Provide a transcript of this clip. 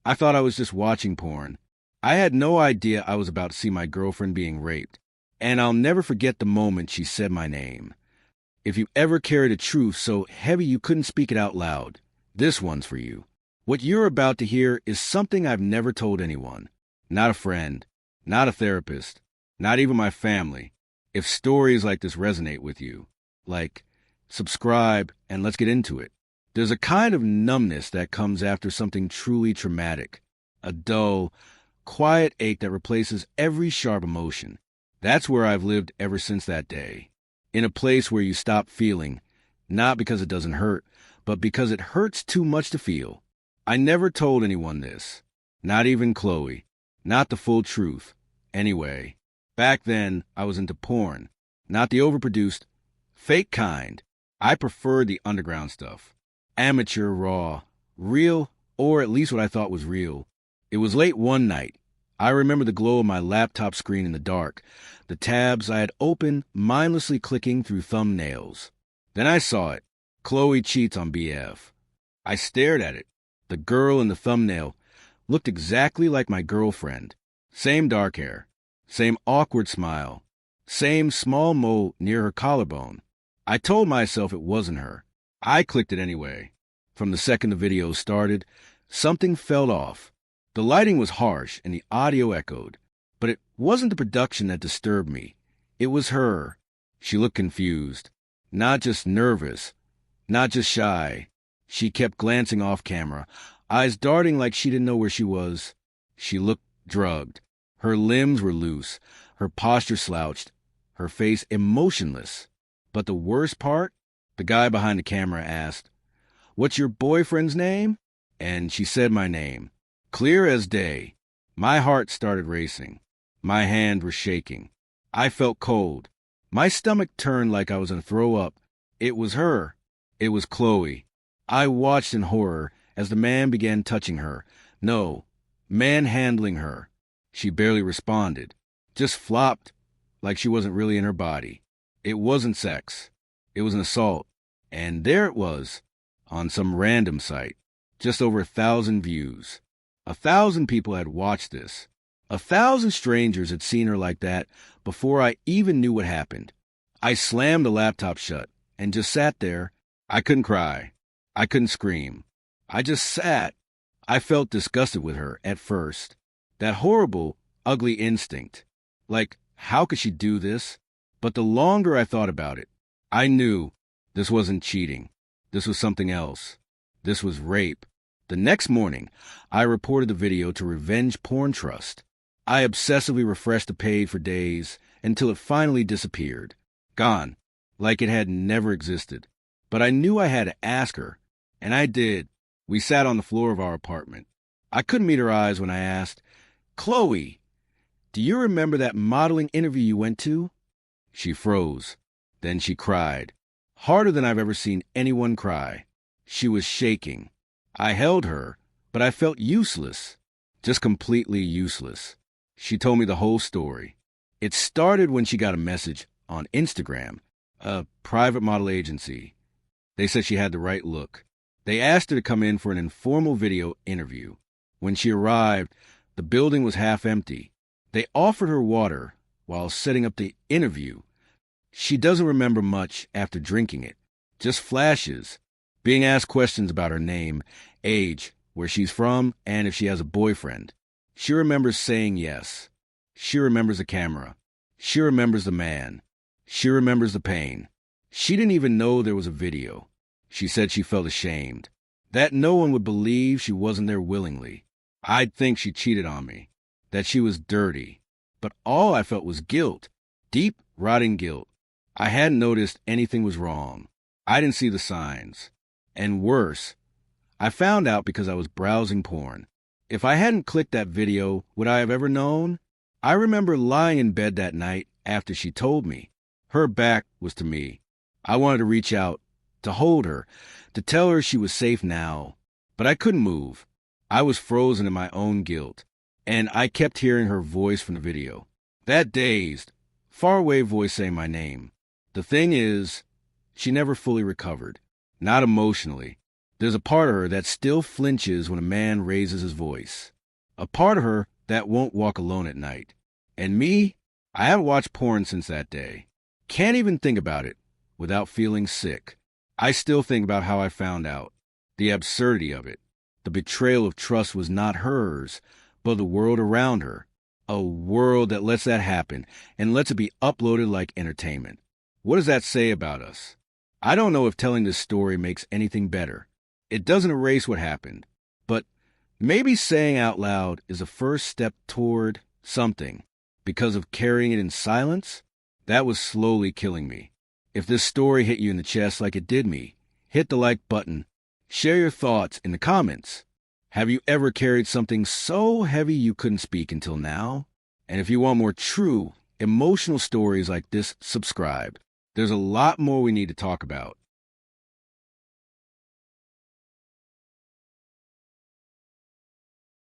I thought I was just watching porn. I had no idea I was about to see my girlfriend being raped. And I'll never forget the moment she said my name. If you ever carried a truth so heavy you couldn't speak it out loud, this one's for you. What you're about to hear is something I've never told anyone. Not a friend, not a therapist, not even my family. If stories like this resonate with you, subscribe and let's get into it. There's a kind of numbness that comes after something truly traumatic. A dull, quiet ache that replaces every sharp emotion. That's where I've lived ever since that day. In a place where you stop feeling, not because it doesn't hurt, but because it hurts too much to feel. I never told anyone this. Not even Chloe. Not the full truth. Anyway, back then I was into porn. Not the overproduced, fake kind. I preferred the underground stuff. Amateur, raw, real, or at least what I thought was real. It was late one night. I remember the glow of my laptop screen in the dark, the tabs I had opened mindlessly clicking through thumbnails. Then I saw it. Chloe cheats on BF. I stared at it. The girl in the thumbnail looked exactly like my girlfriend. Same dark hair, same awkward smile, same small mole near her collarbone. I told myself it wasn't her. I clicked it anyway. From the second the video started, something felt off. The lighting was harsh and the audio echoed, but it wasn't the production that disturbed me. It was her. She looked confused, not just nervous, not just shy. She kept glancing off camera, eyes darting like she didn't know where she was. She looked drugged. Her limbs were loose, her posture slouched, her face emotionless. But the worst part? The guy behind the camera asked, "What's your boyfriend's name?" And she said my name. Clear as day. My heart started racing. My hand was shaking. I felt cold. My stomach turned like I was going to throw up. It was her. It was Chloe. I watched in horror as the man began touching her. No, manhandling her. She barely responded. Just flopped like she wasn't really in her body. It wasn't sex. It was an assault. And there it was, on some random site. Just over 1,000 views. 1,000 people had watched this. 1,000 strangers had seen her like that before I even knew what happened. I slammed the laptop shut and just sat there. I couldn't cry. I couldn't scream. I just sat. I felt disgusted with her at first. That horrible, ugly instinct. How could she do this? But the longer I thought about it, I knew this wasn't cheating. This was something else. This was rape. The next morning, I reported the video to Revenge Porn Trust. I obsessively refreshed the page for days until it finally disappeared. Gone. Like it had never existed. But I knew I had to ask her. And I did. We sat on the floor of our apartment. I couldn't meet her eyes when I asked, "Chloe, do you remember that modeling interview you went to?" She froze. Then she cried. Harder than I've ever seen anyone cry. She was shaking. I held her, but I felt useless. Just completely useless. She told me the whole story. It started when she got a message on Instagram, a private model agency. They said she had the right look. They asked her to come in for an informal video interview. When she arrived, the building was half empty. They offered her water while setting up the interview. She doesn't remember much after drinking it. Just flashes. Being asked questions about her name, age, where she's from, and if she has a boyfriend. She remembers saying yes. She remembers the camera. She remembers the man. She remembers the pain. She didn't even know there was a video. She said she felt ashamed. That no one would believe she wasn't there willingly. I'd think she cheated on me. That she was dirty. But all I felt was guilt. Deep, rotting guilt. I hadn't noticed anything was wrong. I didn't see the signs. And worse, I found out because I was browsing porn. If I hadn't clicked that video, would I have ever known? I remember lying in bed that night after she told me. Her back was to me. I wanted to reach out, to hold her, to tell her she was safe now. But I couldn't move. I was frozen in my own guilt. And I kept hearing her voice from the video. That dazed, faraway voice saying my name. The thing is, she never fully recovered. Not emotionally. There's a part of her that still flinches when a man raises his voice. A part of her that won't walk alone at night. And me, I haven't watched porn since that day. Can't even think about it without feeling sick. I still think about how I found out. The absurdity of it. The betrayal of trust was not hers, but the world around her. A world that lets that happen and lets it be uploaded like entertainment. What does that say about us? I don't know if telling this story makes anything better. It doesn't erase what happened, but maybe saying out loud is a first step toward something. Because of carrying it in silence, that was slowly killing me. If this story hit you in the chest like it did me, hit the like button. Share your thoughts in the comments. Have you ever carried something so heavy you couldn't speak until now? And if you want more true, emotional stories like this, subscribe. There's a lot more we need to talk about.